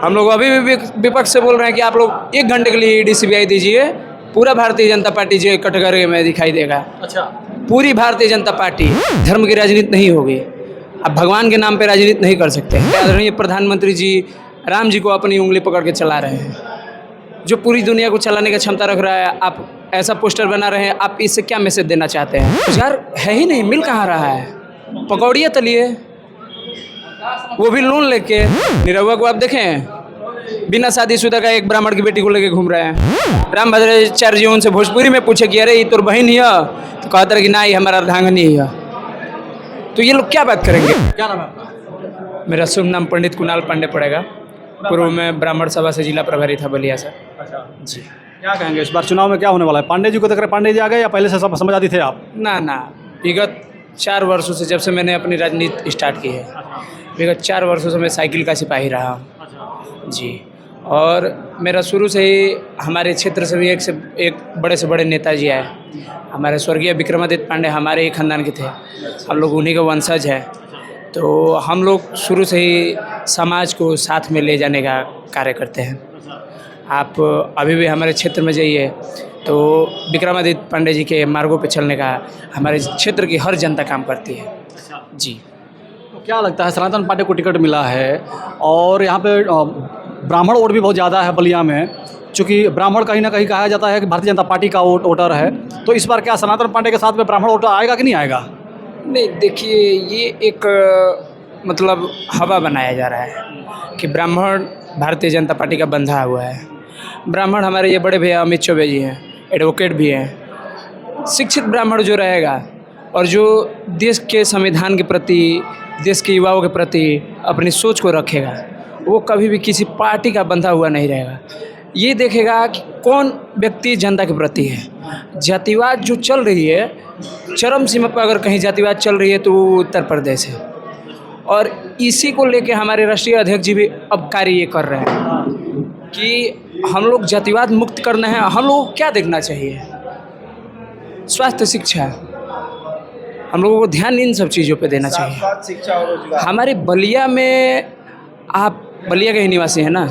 हम लोग अभी भी विपक्ष से बोल रहे हैं कि आप लोग 1 घंटे के लिए ईडी सीबीआई दीजिए, पूरा भारतीय जनता पार्टी जो कैटेगरी में दिखाई देगा। अच्छा, पूरी भारतीय जनता पार्टी। धर्म की राजनीति नहीं होगी। अब भगवान के नाम पे राजनीति नहीं कर सकते हैं। आदरणीय प्रधानमंत्री जी राम जी को अपनी उंगली पकड़ के चला रहे हैं, जो पूरी दुनिया को चलाने की क्षमता रख रहा है। आप ऐसा पोस्टर बना रहे हैं, आप इससे क्या मैसेज देना चाहते हैं? रोजगार है ही नहीं, मिल कहाँ रहा है? पकौड़ियाँ तलिए, वो भी लोन लेके। निरहुआ को आप देखें, बिना शादीशुदा का एक ब्राह्मण की बेटी को लेके घूम रहे हैं। रामभद्राचार्य जी उनसे भोजपुरी में पूछे कि अरे ये तोर बहन ही है, तो कहते रहे कि ना ये हमारा अर्धांगनी है। तो ये लोग क्या बात करेंगे? क्या नाम है आपका? मेरा शुभ नाम पंडित कुणाल पांडे पड़ेगा। पूर्व में ब्राह्मण सभा से जिला प्रभारी था बलिया से। अच्छा जी। क्या कहेंगे इस बार चुनाव में क्या होने वाला है? पांडे जी को देख रहे, पांडे जी आ गए या पहले से सब समझदारी थे आप? ना, विगत 4 वर्षों से, जब से मैंने अपनी राजनीति स्टार्ट की है, विगत 4 वर्षों से मैं साइकिल का सिपाही रहा हूँ जी। और मेरा शुरू से ही हमारे क्षेत्र से भी एक बड़े से बड़े नेताजी आए। हमारे स्वर्गीय विक्रमादित्य पांडे हमारे ही खानदान के थे, हम लोग उन्हीं के वंशज हैं। तो हम लोग शुरू से ही समाज को साथ में ले जाने का कार्य करते हैं। आप अभी भी हमारे क्षेत्र में जाइए तो विक्रमादित्य पांडे जी के मार्गों पे चलने का हमारे क्षेत्र की हर जनता काम करती है जी। तो क्या लगता है, सनातन पार्टी को टिकट मिला है और यहाँ पे ब्राह्मण वोट भी बहुत ज़्यादा है बलिया में, चूँकि ब्राह्मण कहीं ना कहीं कहा जाता है कि भारतीय जनता पार्टी का वोटर है, तो इस बार क्या सनातन पांडे के साथ में ब्राह्मण वोटर आएगा कि नहीं आएगा? नहीं, देखिए, ये एक मतलब हवा बनाया जा रहा है कि ब्राह्मण भारतीय जनता पार्टी का बंधा हुआ है। ब्राह्मण हमारे ये बड़े भैया अमित चौबे जी हैं, एडवोकेट भी हैं। शिक्षित ब्राह्मण जो रहेगा और जो देश के संविधान के प्रति, देश के युवाओं के प्रति अपनी सोच को रखेगा, वो कभी भी किसी पार्टी का बंधा हुआ नहीं रहेगा। ये देखेगा कि कौन व्यक्ति जनता के प्रति है। जातिवाद जो चल रही है, चरम सीमा पर अगर कहीं जातिवाद चल रही है तो वो उत्तर प्रदेश है। और इसी को लेके हमारे राष्ट्रीय अध्यक्ष जी भी अब कार्य ये कर रहे हैं कि हम लोग जातिवाद मुक्त करना है। हम लोगों को क्या देखना चाहिए? स्वास्थ्य, शिक्षा, हम लोगों को ध्यान इन सब चीज़ों पे देना चाहिए। शिक्षा और रोजगार। हमारे बलिया में, आप बलिया के ही निवासी हैं ना,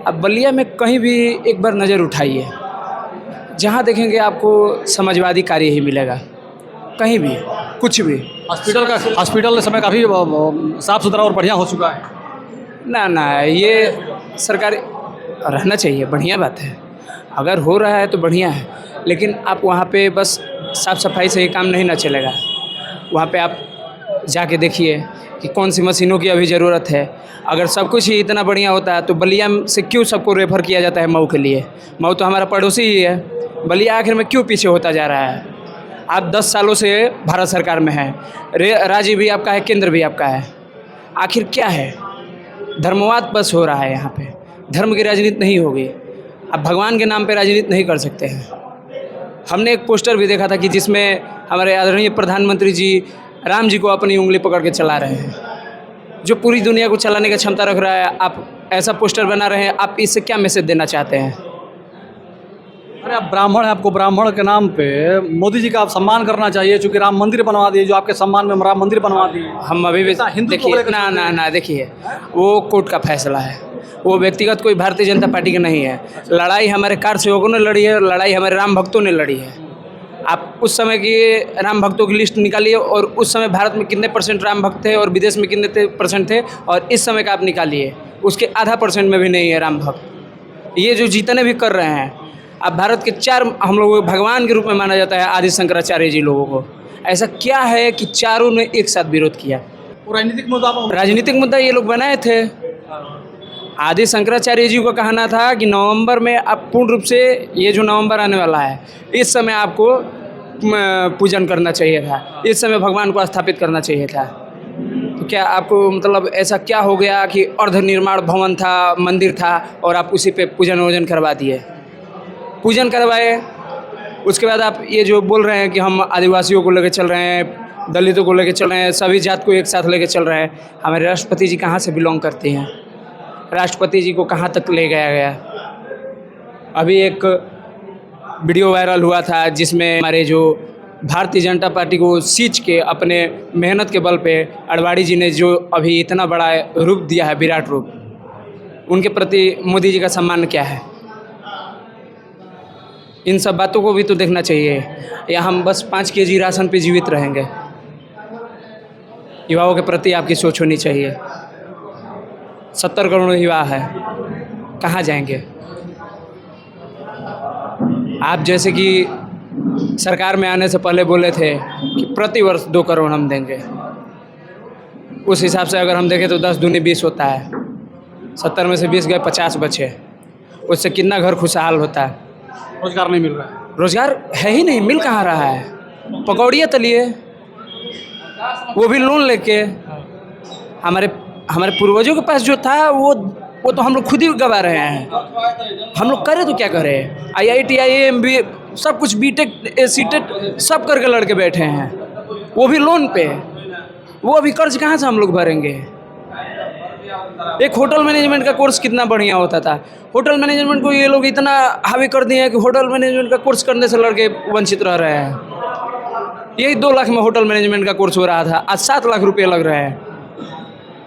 अब बलिया में कहीं भी एक बार नज़र उठाइए, जहाँ देखेंगे आपको समाजवादी कार्य ही मिलेगा। कहीं भी कुछ भी। हॉस्पिटल समय काफ़ी साफ़ सुथरा और बढ़िया हो चुका है। ना, ये सरकारी रहना चाहिए, बढ़िया बात है। अगर हो रहा है तो बढ़िया है, लेकिन आप वहाँ पे बस साफ़ सफाई से ही काम नहीं ना चलेगा। वहाँ पे आप जाके देखिए कि कौन सी मशीनों की अभी ज़रूरत है। अगर सब कुछ ही इतना बढ़िया होता है तो बलिया से क्यों सबको रेफ़र किया जाता है मऊ के लिए? मऊ तो हमारा पड़ोसी ही है। बलिया आखिर में क्यों पीछे होता जा रहा है? आप 10 सालों से भारत सरकार में हैं, राज्य भी आपका है, केंद्र भी आपका है। आखिर क्या है? धर्मवाद बस हो रहा है यहाँ पे। धर्म की राजनीति नहीं होगी। आप भगवान के नाम पे राजनीति नहीं कर सकते हैं। हमने एक पोस्टर भी देखा था कि जिसमें हमारे आदरणीय प्रधानमंत्री जी राम जी को अपनी उंगली पकड़ के चला रहे हैं, जो पूरी दुनिया को चलाने की क्षमता रख रहा है। आप ऐसा पोस्टर बना रहे हैं, आप इससे क्या मैसेज देना चाहते हैं? अरे आप ब्राह्मण हैं, आपको ब्राह्मण के नाम पे मोदी जी का आप सम्मान करना चाहिए, चूँकि राम मंदिर बनवा दिए, जो आपके सम्मान में राम मंदिर बनवा दिए। हम अभी भी देखिए, ना, देखिए, वो कोर्ट का फैसला है, वो व्यक्तिगत कोई भारतीय जनता पार्टी का नहीं है। लड़ाई हमारे कार सेवकों ने लड़ी है, लड़ाई हमारे राम भक्तों ने लड़ी है। आप उस समय की राम भक्तों की लिस्ट निकालिए और उस समय भारत में कितने % राम भक्त थे और विदेश में कितने % थे, और इस समय का आप निकालिए, उसके आधा % में भी नहीं है राम भक्त। ये जो जितने भी कर रहे हैं, अब भारत के 4 हम लोगों को भगवान के रूप में माना जाता है, आदि शंकराचार्य जी लोगों को। ऐसा क्या है कि चारों ने एक साथ विरोध किया? राजनीतिक मुद्दा ये लोग बनाए थे। आदि शंकराचार्य जी को कहना था कि नवंबर में आप पूर्ण रूप से, ये जो नवंबर आने वाला है, इस समय आपको पूजन करना चाहिए था, इस समय भगवान को स्थापित करना चाहिए था। तो क्या आपको मतलब ऐसा क्या हो गया कि अर्धनिर्माण भवन था, मंदिर था, और आप उसी पे पूजन वूजन करवा दिए? पूजन करवाए, उसके बाद आप ये जो बोल रहे हैं कि हम आदिवासियों को लेकर चल रहे हैं, दलितों को लेकर चल रहे हैं, सभी जात को एक साथ लेकर चल रहे हैं। हमारे राष्ट्रपति जी कहाँ से बिलोंग करते हैं? राष्ट्रपति जी को कहाँ तक ले गया? अभी एक वीडियो वायरल हुआ था जिसमें हमारे जो भारतीय जनता पार्टी को सींच के अपने मेहनत के बल पे अडवाणी जी ने जो अभी इतना बड़ा रूप दिया है, विराट रूप, उनके प्रति मोदी जी का सम्मान क्या है? इन सब बातों को भी तो देखना चाहिए, या हम बस 5 केजी राशन पे जीवित रहेंगे? युवाओं के प्रति आपकी सोच होनी चाहिए। 70 करोड़ युवा है, कहाँ जाएंगे? आप जैसे कि सरकार में आने से पहले बोले थे कि प्रति वर्ष 2 करोड़ हम देंगे। उस हिसाब से अगर हम देखें तो 10 दूनी 20 होता है। 70 में से 20 गए, 50 बचे। उससे कितना घर खुशहाल होता है? रोजगार नहीं मिल रहा है। रोजगार है ही नहीं, मिल कहाँ रहा है? पकौड़ियाँ तलिए, वो भी लोन लेके। हमारे पूर्वजों के पास जो था वो तो हम लोग खुद ही गवा रहे हैं। हम लोग करें तो क्या करें? IIT IIM भी सब कुछ बीटेक सीटेट सब करके लड़के बैठे हैं, वो भी लोन पे। वो अभी कर्ज कहाँ से हम लोग भरेंगे? एक होटल मैनेजमेंट का कोर्स कितना बढ़िया होता था। होटल मैनेजमेंट को ये लोग इतना हावी कर दिए हैं कि होटल मैनेजमेंट का कोर्स करने से लड़के वंचित रह रहे हैं। यही 2 लाख में होटल मैनेजमेंट का कोर्स हो रहा था, आज 7 लाख रुपये लग रहे हैं।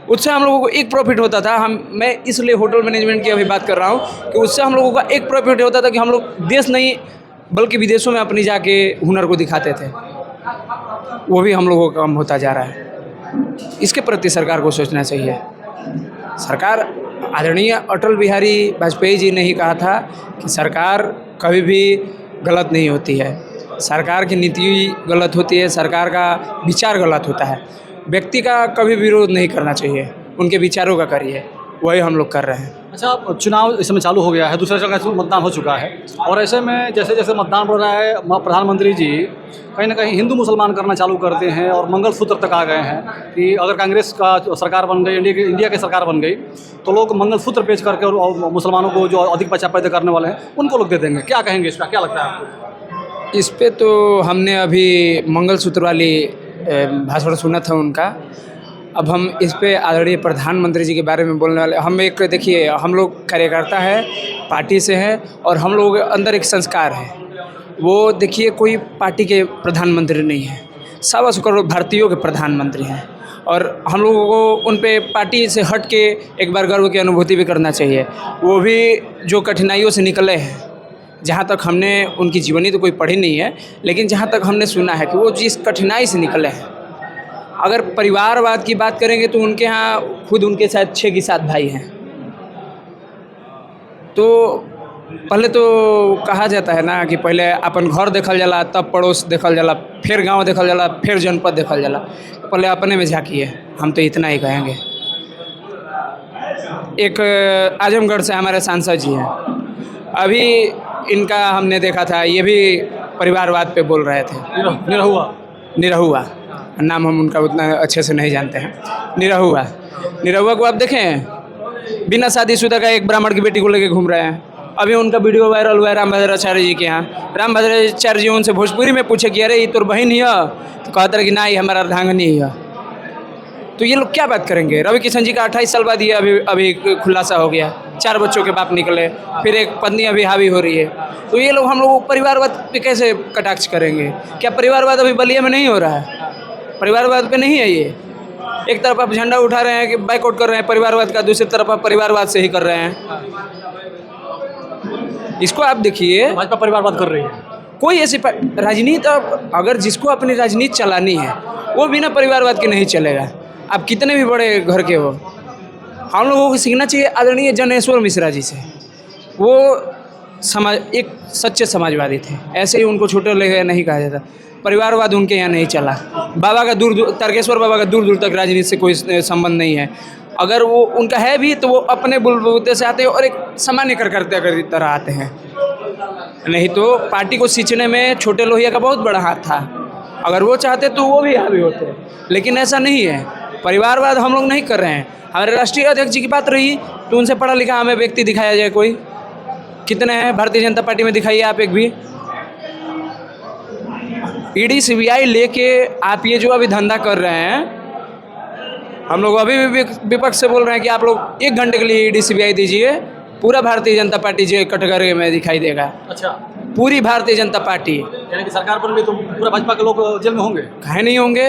उससे हम लोगों को एक प्रॉफिट होता था। मैं इसलिए होटल मैनेजमेंट की अभी बात कर रहा हूँ कि उससे हम लोगों का एक प्रॉफिट होता था कि हम लोग देश नहीं बल्कि विदेशों में अपनी जाके हुनर को दिखाते थे। वो भी हम लोगों का कम होता जा रहा है। इसके प्रति सरकार को सोचना चाहिए। सरकार, आदरणीय अटल बिहारी वाजपेयी जी ने ही कहा था कि सरकार कभी भी गलत नहीं होती है, सरकार की नीति गलत होती है, सरकार का विचार गलत होता है। व्यक्ति का कभी विरोध नहीं करना चाहिए, उनके विचारों का करिए, वही हम लोग कर रहे हैं। अच्छा, चुनाव इस समय चालू हो गया है, दूसरे जगह से मतदान हो चुका है, और ऐसे में जैसे जैसे मतदान बढ़ रहा है, प्रधानमंत्री जी कहीं ना कहीं हिंदू मुसलमान करना चालू करते हैं और मंगलसूत्र तक आ गए हैं कि अगर कांग्रेस का सरकार बन गई, इंडिया की सरकार बन गई, तो लोग मंगलसूत्र बेच करके और मुसलमानों को जो अधिक बच्चा पैदा करने वाले हैं उनको लोग दे देंगे। क्या कहेंगे इस पर, क्या लगता है आपको? इस पे तो हमने अभी मंगलसूत्र वाली भाषण सुना था उनका। अब हम इस पे आदरणीय प्रधानमंत्री जी के बारे में बोलने वाले। हम एक देखिए, हम लोग कार्यकर्ता है, पार्टी से हैं, और हम लोगों के अंदर एक संस्कार है। वो देखिए, कोई पार्टी के प्रधानमंत्री नहीं है, 125 करोड़ भारतीयों के प्रधानमंत्री हैं, और हम लोगों को उन पे पार्टी से हट के एक बार गर्व की अनुभूति भी करना चाहिए। वो भी जो कठिनाइयों से निकले हैं, जहाँ तक हमने उनकी जीवनी तो कोई पढ़ी नहीं है, लेकिन जहाँ तक हमने सुना है कि वो जिस कठिनाई से निकले हैं। अगर परिवारवाद की बात करेंगे तो उनके यहाँ खुद उनके साथ 6 की 7 भाई हैं। तो पहले तो कहा जाता है ना कि पहले अपन घर देखल जाला, तब पड़ोस देखल जाला, फिर गांव देखल जाला, फिर जनपद देखल जाला। पहले अपने में झांकिए, हम तो इतना ही कहेंगे। एक आजमगढ़ से हमारे सांसद जी हैं, अभी इनका हमने देखा था, ये भी परिवारवाद पे बोल रहे थे। निरहुआ नाम, हम उनका उतना अच्छे से नहीं जानते हैं। निरहुआ को आप देखें, बिना शादीशुदा का एक ब्राह्मण की बेटी को लेके घूम रहे हैं। अभी उनका वीडियो वायरल हुआ है रामभद्राचार्य जी के यहाँ। रामभद्राचार्य जी उनसे भोजपुरी में पूछे कि अरे ये तोर बहन ही है, तो कहते रहे कि ना, ये हमारा अर्धांगिनी है। तो ये लोग क्या बात करेंगे? रवि किशन जी का 28 साल बाद ये अभी खुलासा हो गया, 4 बच्चों के बाप निकले, फिर एक पत्नी अभी हावी हो रही है। तो ये लोग हम लोग परिवारवाद पे कैसे कटाक्ष करेंगे? क्या परिवारवाद अभी बलिया में नहीं हो रहा है? परिवारवाद पे नहीं है ये। एक तरफ आप झंडा उठा रहे हैं कि बाइकआउट कर रहे हैं परिवारवाद का, दूसरी तरफ आप परिवारवाद से ही कर रहे हैं। इसको आप देखिए, भाजपा परिवारवाद कर रही है। कोई ऐसी राजनीति, अगर जिसको अपनी राजनीति चलानी है वो बिना परिवारवाद के नहीं चलेगा। आप कितने भी बड़े घर के हो, हम लोगों को सीखना चाहिए आदरणीय जनेश्वर मिश्रा जी से। वो एक सच्चे समाजवादी थे, ऐसे ही उनको छोटे ले नहीं कहा जाता। परिवारवाद उनके यहाँ नहीं चला। बाबा का तारकेश्वर बाबा का दूर दूर तक राजनीति से कोई संबंध नहीं है। अगर वो उनका है भी तो वो अपने बुलबुते से आते हैं और एक सामान्य कार्यकर्ता की तरह आते हैं, नहीं तो पार्टी को सींचने में छोटे लोहिया का बहुत बड़ा हाथ था। अगर वो चाहते तो वो भी हावी होते, लेकिन ऐसा नहीं है। परिवारवाद हम लोग नहीं कर रहे हैं। हमारे राष्ट्रीय अध्यक्ष जी की बात रही तो उनसे पढ़ा लिखा हमें व्यक्ति दिखाया जाए कोई? कितने हैं भारतीय जनता पार्टी में? दिखाइए आप एक भी। ईडी सीबीआई लेके आप ये जो अभी धंधा कर रहे हैं, हम लोग अभी भी विपक्ष से बोल रहे हैं कि आप लोग 1 घंटे के लिए ईडी सीबीआई दीजिए, पूरा भारतीय जनता पार्टी जो कैटेगरी में दिखाई देगा। अच्छा, पूरी भारतीय जनता पार्टी, यानी कि सरकार बन गई तो पूरा भाजपा के लोग जेल में होंगे? कहे नहीं होंगे।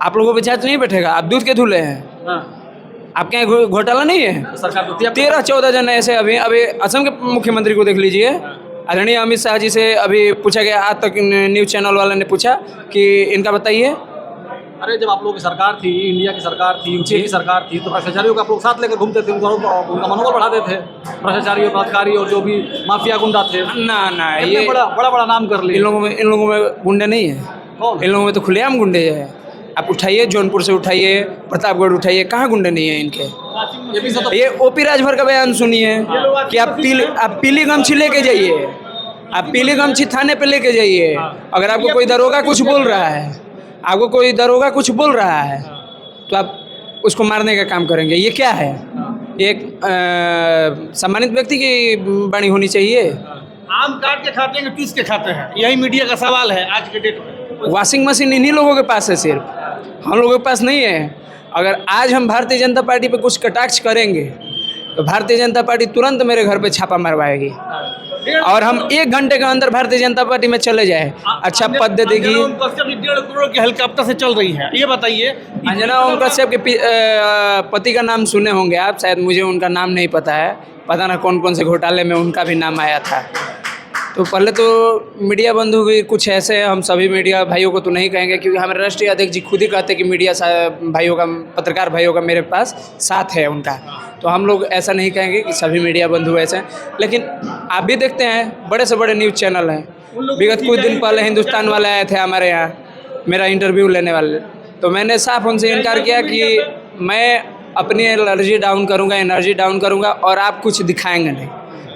आप लोगों पे चार्ज नहीं बैठेगा, आप दूध के धुले हैं। हाँ। आपके यहाँ घोटाला नहीं है? सरकार तो 13-14 जन ऐसे अभी अभी असम के मुख्यमंत्री को देख लीजिए, आदरणीय अमित शाह जी से अभी पूछा गया, आज तक न्यूज़ चैनल वाले ने पूछा कि इनका बताइए। अरे जब आप लोगों की सरकार थी, इंडिया की सरकार थी, यूपीए की सरकार थी, तो भ्रष्टाचारियों को आप लोग साथ लेकर घूमते थे, उनका मनोबल बढ़ाते थे, भ्रष्टाचारियों, बलात्कारी और जो भी माफिया गुंडा थे। ना ये बड़ा नाम कर लिया। इन लोगों में गुंडे नहीं है, इन लोगों में तो खुलेआम गुंडे है। आप उठाइए, जौनपुर से उठाइए, प्रतापगढ़ उठाइए, कहाँ गुंडे नहीं है इनके। ये ओपी राजभर का बयान सुनिए कि आप पीली गमछी लेके जाइए, आप पीली गमछी थाने पे लेके जाइए। अगर आपको कोई दरोगा कुछ बोल रहा है, तो आप उसको मारने का काम करेंगे। ये क्या है? एक सम्मानित व्यक्ति की वाणी होनी चाहिए। आम काट के खाते हैं कि पीस के खाते हैं, यही मीडिया का सवाल है आज के डेट में। वॉशिंग मशीन इन्हीं लोगों के पास है, सिर्फ हम लोगों के पास नहीं है। अगर आज हम भारतीय जनता पार्टी पे कुछ कटाक्ष करेंगे तो भारतीय जनता पार्टी तुरंत मेरे घर पे छापा मरवाएगी और हम 1 घंटे के अंदर भारतीय जनता पार्टी में चले जाए, अच्छा पद दे देगी। 1.5 करोड़ के हेलीकॉप्टर से चल रही है, ये बताइए। अंजना ओम कश्यप के पति का नाम सुने होंगे आप, शायद मुझे उनका नाम नहीं पता है, पता ना कौन कौन से घोटाले में उनका भी नाम आया था। तो पहले तो मीडिया बंधु भी कुछ ऐसे हैं, हम सभी मीडिया भाइयों को तो नहीं कहेंगे, क्योंकि हमारे राष्ट्रीय अध्यक्ष जी खुद ही कहते हैं कि मीडिया भाइयों का, पत्रकार भाइयों का मेरे पास साथ है उनका, तो हम लोग ऐसा नहीं कहेंगे कि सभी मीडिया बंधु ऐसे हैं। लेकिन आप भी देखते हैं बड़े से बड़े न्यूज़ चैनल हैं, विगत कुछ दिन पहले हिंदुस्तान वाले आए थे हमारे यहाँ मेरा इंटरव्यू लेने वाले, तो मैंने साफ उनसे इनकार किया कि मैं अपनी एनर्जी डाउन करूँगा और आप कुछ दिखाएंगे नहीं।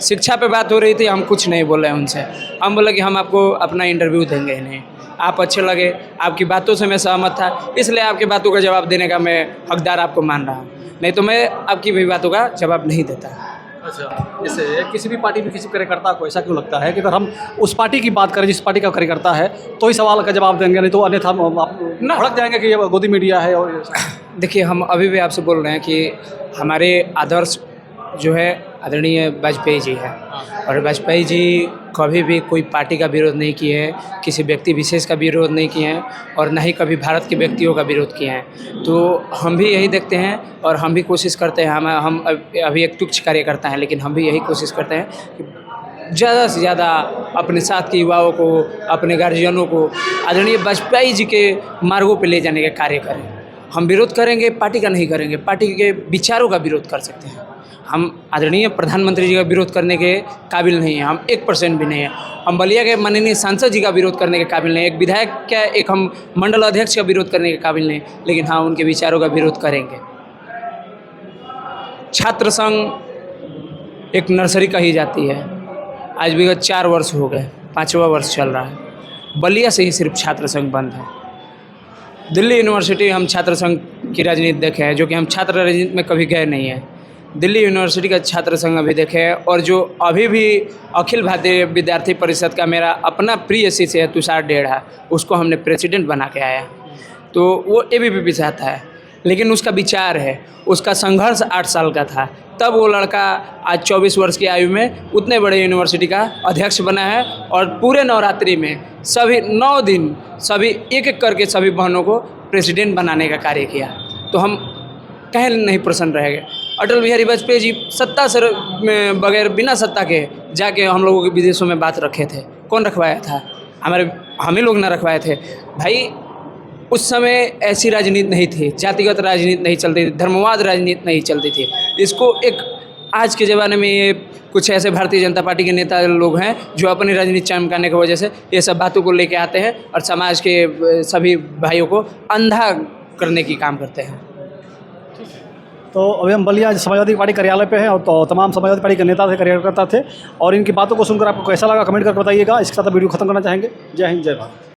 शिक्षा पे बात हो रही थी, हम कुछ नहीं बोले उनसे, हम बोले कि हम आपको अपना इंटरव्यू देंगे नहीं, आप अच्छे लगे, आपकी बातों से मैं सहमत था, इसलिए आपकी बातों का जवाब देने का मैं हकदार आपको मान रहा हूँ, नहीं तो मैं आपकी भी बातों का जवाब नहीं देता। अच्छा, जैसे किसी भी पार्टी में किसी कार्यकर्ता को ऐसा क्यों लगता है कि अगर हम उस पार्टी की बात करें जिस पार्टी का कार्यकर्ता है तो ही सवाल का जवाब देंगे, नहीं तो अन्यथा आप भड़क जाएंगे कि ये गोदी मीडिया है। और देखिए, हम अभी भी आपसे बोल रहे हैं कि हमारे आदर्श जो है आदरणीय वाजपेयी जी है, और वाजपेयी जी कभी भी कोई पार्टी का विरोध नहीं किए हैं, किसी व्यक्ति विशेष का विरोध नहीं किए हैं, और ना ही कभी भारत के व्यक्तियों का विरोध किए हैं। तो हम भी यही देखते हैं और हम भी कोशिश करते हैं, हम अभी एक तुच्छ कार्यकर्ता हैं, लेकिन हम भी यही कोशिश करते हैं कि ज़्यादा से ज़्यादा अपने साथ के युवाओं को, अपने गार्जियनों को आदरणीय वाजपेयी जी के मार्गों पर ले जाने का कार्य करें। हम विरोध करेंगे, पार्टी का नहीं करेंगे, पार्टी के विचारों का विरोध कर सकते हैं। हम आदरणीय प्रधानमंत्री जी का विरोध करने के काबिल नहीं हैं, हम 1% भी नहीं हैं। हम बलिया के माननीय सांसद जी का विरोध करने के काबिल नहीं, एक विधायक क्या, एक हम मंडल अध्यक्ष का विरोध करने के काबिल नहीं, लेकिन हाँ उनके विचारों का विरोध करेंगे। छात्र संघ एक नर्सरी कही जाती है, आज विगत 4 वर्ष हो गए, 5वां वर्ष चल रहा है, बलिया से ही सिर्फ छात्र संघ बंद है। दिल्ली यूनिवर्सिटी हम छात्र संघ की राजनीति देखे हैं, जो कि हम छात्र राजनीति में कभी गए नहीं हैं। दिल्ली यूनिवर्सिटी का छात्र संघ अभी देखे हैं, और जो अभी भी अखिल भारतीय विद्यार्थी परिषद का मेरा अपना प्रिय शिष्य है तुषार डेढ़ा, उसको हमने प्रेसिडेंट बना के आया, तो वो ABVP से आता है, लेकिन उसका विचार है, उसका संघर्ष 8 साल का था, तब वो लड़का आज 24 वर्ष की आयु में उतने बड़े यूनिवर्सिटी का अध्यक्ष बना है, और पूरे नवरात्रि में सभी 9 दिन सभी एक एक करके सभी बहनों को प्रेसिडेंट बनाने का कार्य किया। तो हम कहीं नहीं प्रसन्न रह गए। अटल बिहारी वाजपेयी जी सत्ता से बगैर, बिना सत्ता के जाके हम लोगों के विदेशों में बात रखे थे, कौन रखवाया था? हम ही लोग ना रखवाए थे भाई। उस समय ऐसी राजनीति नहीं थी, जातिगत राजनीति नहीं चलती थी, धर्मवाद राजनीति नहीं चलती थी। इसको एक आज के ज़माने में ये कुछ ऐसे भारतीय जनता पार्टी के नेता लोग हैं जो अपनी राजनीति चमकाने की वजह से ये सब बातों को लेके आते हैं और समाज के सभी भाइयों को अंधा करने की काम करते हैं। तो अभी हम बलिया समाजवादी पार्टी कार्यालय पे हैं, और तो तमाम समाजवादी पार्टी के नेता थे, कार्यकर्ता थे, और इनकी बातों को सुनकर आपको कैसा लगा कमेंट करके बताइएगा। इसके साथ वीडियो खत्म करना चाहेंगे। जय हिंद, जय भारत।